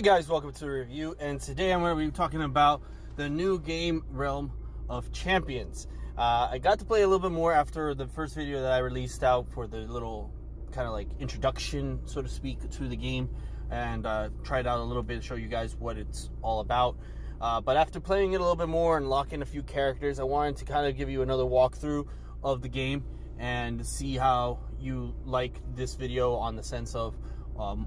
Guys, welcome to the review, and today I'm going to be talking about the new game Realm of Champions. I got to play a little bit more after the first video that I released out for the little kind of like introduction, so to speak, to the game, and tried out a little bit to show you guys what it's all about. But after playing it a little bit more and locking a few characters, I wanted to kind of give you another walkthrough of the game and see how you like this video on the sense of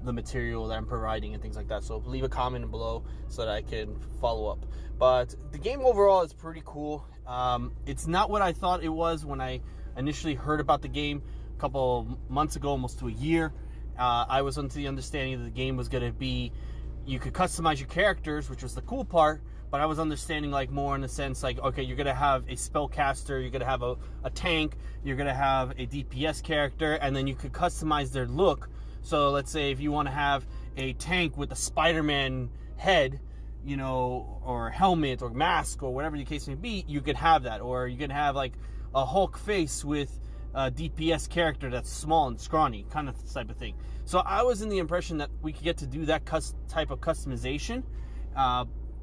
the material that I'm providing and things like that. So leave a comment below so that I can follow up. But the game overall is pretty cool. It's not what I thought it was when I initially heard about the game a couple months ago, almost to a year. I was under the understanding that the game was going to be, you could customize your characters, which was the cool part, but I was understanding like more in the sense like, okay, you're going to have a spellcaster, you're going to have a tank, you're going to have a DPS character, and then you could customize their look. So let's say if you want to have a tank with a Spider-Man head, you know, or helmet or mask or whatever the case may be, you could have that. Or you could have like a Hulk face with a DPS character that's small and scrawny, kind of type of thing. So I was in the impression that we could get to do that type of customization.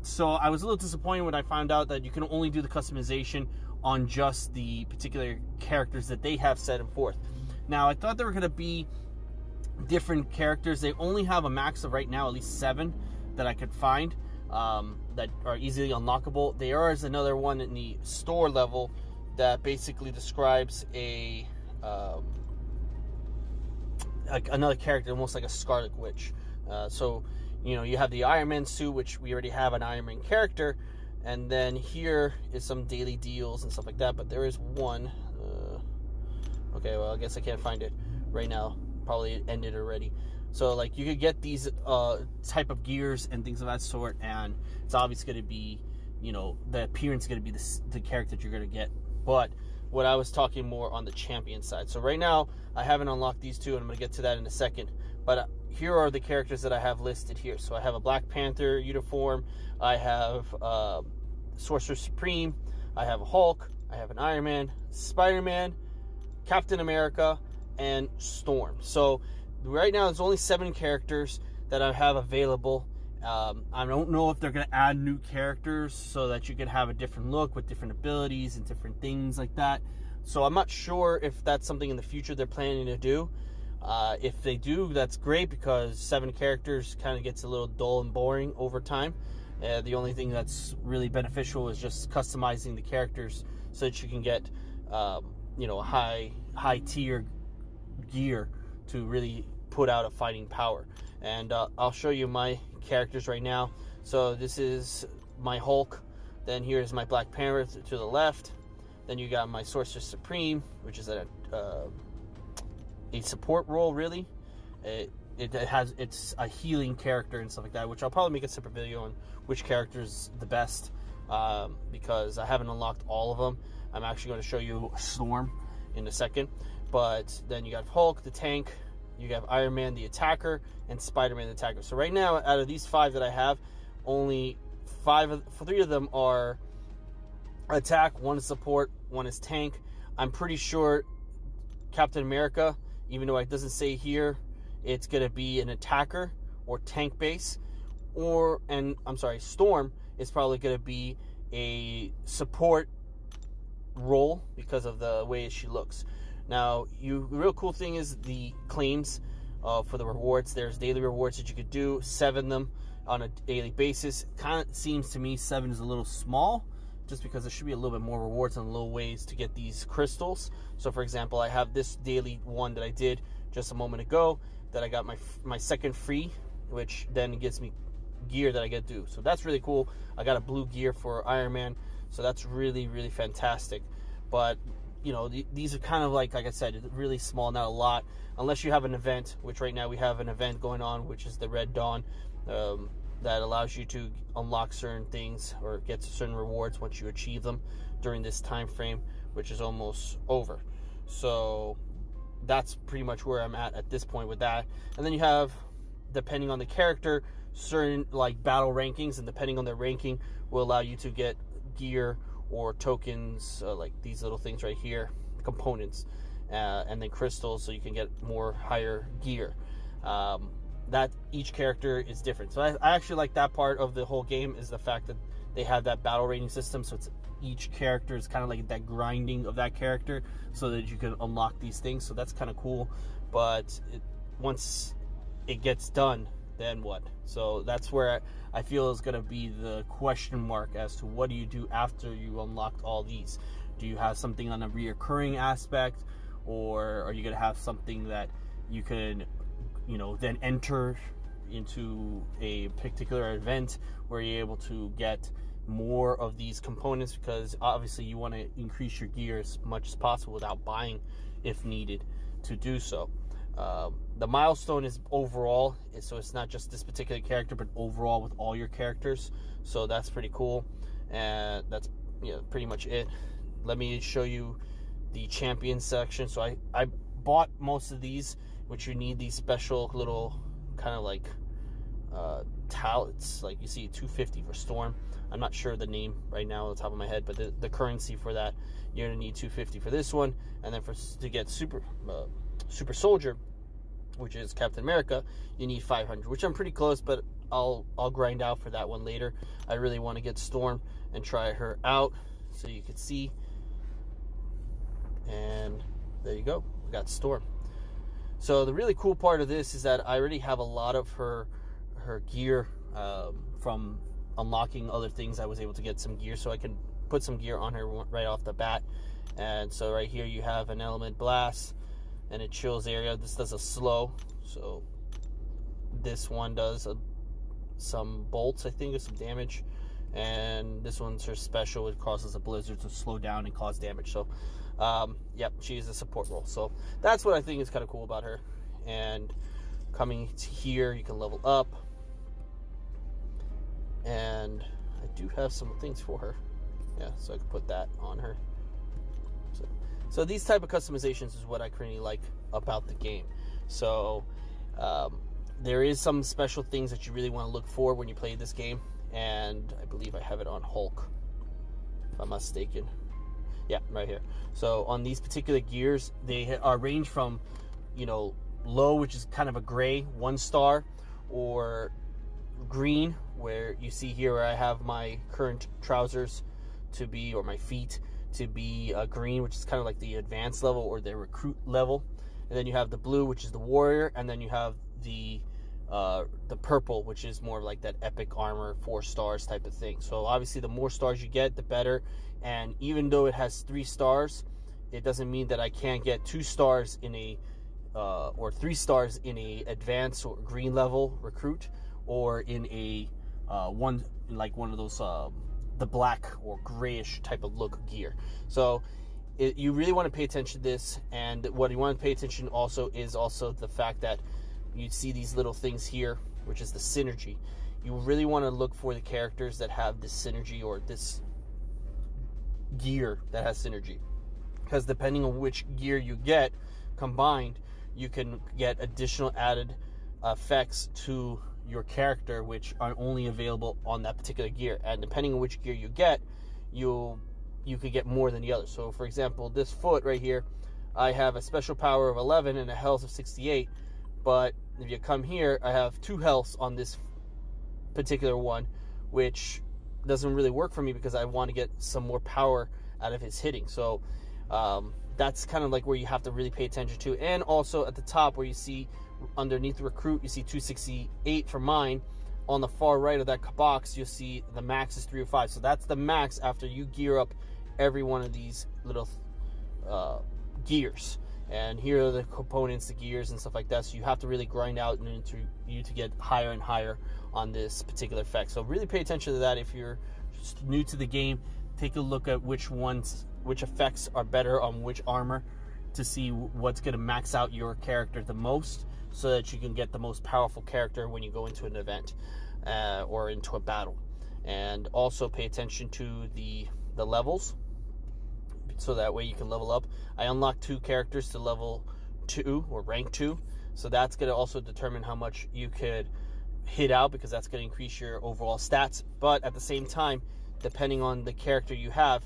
So I was a little disappointed when I found out that you can only do the customization on just the particular characters that they have set and forth. Now, I thought there were going to be different characters. They only have a max of right now at least 7 that I could find that are easily unlockable. There is another one in the store level that basically describes a like another character, almost like a Scarlet Witch. So you know, you have the Iron Man suit, which we already have an Iron Man character, and then here is some daily deals and stuff like that. But there is one. Okay, well, I guess I can't find it right now. Probably it ended already. So like you could get these type of gears and things of that sort, and it's obviously going to be, you know, the appearance is going to be the character that you're going to get. But what I was talking more on the champion side. So right now I haven't unlocked these two, and I'm going to get to that in a second. But here are the characters that I have listed here. So I have a Black Panther uniform, I have Sorcerer Supreme, I have a Hulk, I have an Iron Man, Spider-Man, Captain America, and Storm. So right now there's only 7 characters that I have available. I don't know if they're going to add new characters so that you can have a different look with different abilities and different things like that. So I'm not sure if that's something in the future they're planning to do. If they do, that's great, because 7 characters kind of gets a little dull and boring over time. The only thing that's really beneficial is just customizing the characters so that you can get you know, high tier gear to really put out a fighting power. And I'll show you my characters right now. So this is my Hulk, then here's my Black Panther to the left, then you got my Sorcerer Supreme, which is a support role, really. It's a healing character and stuff like that, which I'll probably make a separate video on which character is the best, because I haven't unlocked all of them. I'm actually going to show you Storm in a second. But then you got Hulk, the tank, you have Iron Man, the attacker, and Spider-Man, the attacker. So right now, out of these 5 that I have, only 3 of them are attack, 1 is support, 1 is tank. I'm pretty sure Captain America, even though it doesn't say here, it's going to be an attacker or tank base. Storm is probably going to be a support role because of the way she looks. Now, the real cool thing is the claims for the rewards. There's daily rewards that you could do, 7 of them on a daily basis. Kind of seems to me 7 is a little small, just because there should be a little bit more rewards and little ways to get these crystals. So, for example, I have this daily one that I did just a moment ago that I got my second free, which then gives me gear that I get to do. So that's really cool. I got a blue gear for Iron Man, so that's really, really fantastic. But you know, these are kind of like I said, really small, not a lot, unless you have an event, which right now we have an event going on, which is the Red Dawn, that allows you to unlock certain things or get certain rewards once you achieve them during this time frame, which is almost over. So that's pretty much where I'm at this point with that. And then you have, depending on the character, certain like battle rankings, and depending on their ranking will allow you to get gear or tokens, like these little things right here, components, and then crystals, so you can get more higher gear. that each character is different. So I actually like that part of the whole game, is the fact that they have that battle rating system. So it's each character is kind of like that grinding of that character, so that you can unlock these things. So that's kind of cool. But once it gets done, then what? So that's where I feel is going to be the question mark as to what do you do after you unlocked all these. Do you have something on a reoccurring aspect, or are you going to have something that you can, you know, then enter into a particular event where you're able to get more of these components, because obviously you want to increase your gear as much as possible without buying if needed to do so. The milestone is overall, so it's not just this particular character, but overall with all your characters. So that's pretty cool, and that's, you know, pretty much it. Let me show you the champion section. So I bought most of these, which you need these special little kind of like tallets, like you see 250 for Storm. I'm not sure the name right now on the top of my head, but the currency for that, you're gonna need 250 for this one, and then to get super soldier, which is Captain America, you need 500, which I'm pretty close, but I'll grind out for that one later. I really want to get Storm and try her out, so you can see. And there you go, we got Storm. So the really cool part of this is that I already have a lot of her gear from unlocking other things. I was able to get some gear, so I can put some gear on her right off the bat. And so right here you have an element blast and it chills area. This does a slow, so this one does some bolts, I think, or some damage. And this one's her special, it causes a blizzard to slow down and cause damage. So yep, she is a support role. So that's what I think is kind of cool about her. And coming to here, you can level up, and I do have some things for her. Yeah, so I can put that on her. So these type of customizations is what I currently like about the game. So there is some special things that you really want to look for when you play this game, and I believe I have it on Hulk, if I'm not mistaken. Yeah, right here. So on these particular gears, they are range from, you know, low, which is kind of a gray 1 star, or green, where you see here where I have my current trousers to be, or my feet to be green, which is kind of like the advanced level or the recruit level. And then you have the blue, which is the warrior, and then you have the purple, which is more like that epic armor 4 stars type of thing. So obviously the more stars you get, the better. And even though it has 3 stars, it doesn't mean that I can't get 2 stars in a or 3 stars in a advanced or green level recruit, or in a one of those the black or grayish type of look gear. So you really want to pay attention to this. And what you want to pay attention also is the fact that you see these little things here, which is the synergy. You really want to look for the characters that have this synergy, or this gear that has synergy, because depending on which gear you get combined, you can get additional added effects to your character, which are only available on that particular gear. And depending on which gear you get, you could get more than the other. So for example, this foot right here, I have a special power of 11 and a health of 68, but if you come here, I have 2 healths on this particular one, which doesn't really work for me because I want to get some more power out of his hitting. So that's kind of like where you have to really pay attention to. And also at the top, where you see underneath the recruit, you see 268 for mine. On the far right of that box, you'll see the max is 305. So that's the max after you gear up every one of these little gears. And here are the components, the gears and stuff like that. So you have to really grind out to get higher and higher on this particular effect. So really pay attention to that. If you're just new to the game, take a look at which effects are better on which armor, to see what's going to max out your character the most, so that you can get the most powerful character when you go into an event or into a battle. And also pay attention to the levels, so that way you can level up. I unlocked 2 characters to level 2 or rank 2, so that's going to also determine how much you could hit out, because that's going to increase your overall stats. But at the same time, depending on the character you have,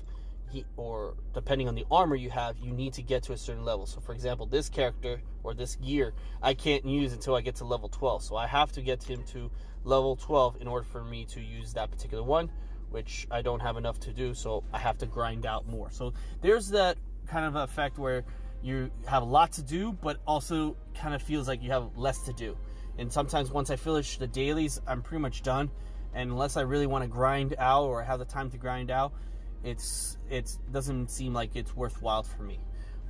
or depending on the armor you have, you need to get to a certain level. So for example, this character or this gear I can't use until I get to level 12. So I have to get him to level 12 in order for me to use that particular one, which I don't have enough to do, so I have to grind out more. So there's that kind of effect where you have a lot to do, but also kind of feels like you have less to do. And sometimes once I finish the dailies, I'm pretty much done. And unless I really want to grind out or have the time to grind out, it doesn't seem like it's worthwhile for me.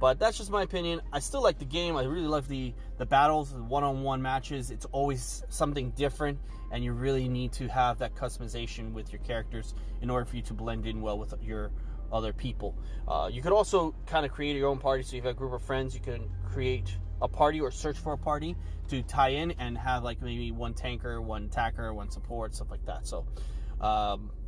But that's just my opinion. I still like the game. I really love the battles, the one-on-one matches. It's always something different, and you really need to have that customization with your characters in order for you to blend in well with your other people. You could also kind of create your own party. So if you have a group of friends, you can create a party or search for a party to tie in and have like maybe one tanker, one attacker, one support, stuff like that. So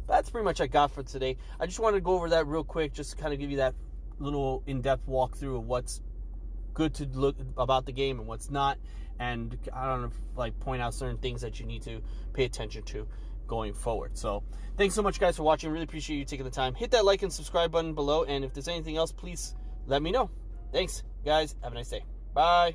that's pretty much I got for today. I just wanted to go over that real quick, just to kind of give you that little in-depth walkthrough of what's good to look about the game and what's not, and I don't know, like point out certain things that you need to pay attention to going forward. So thanks so much, guys, for watching. Really appreciate you taking the time. Hit that like and subscribe button below, and if there's anything else, please let me know. Thanks, guys. Have a nice day. Bye.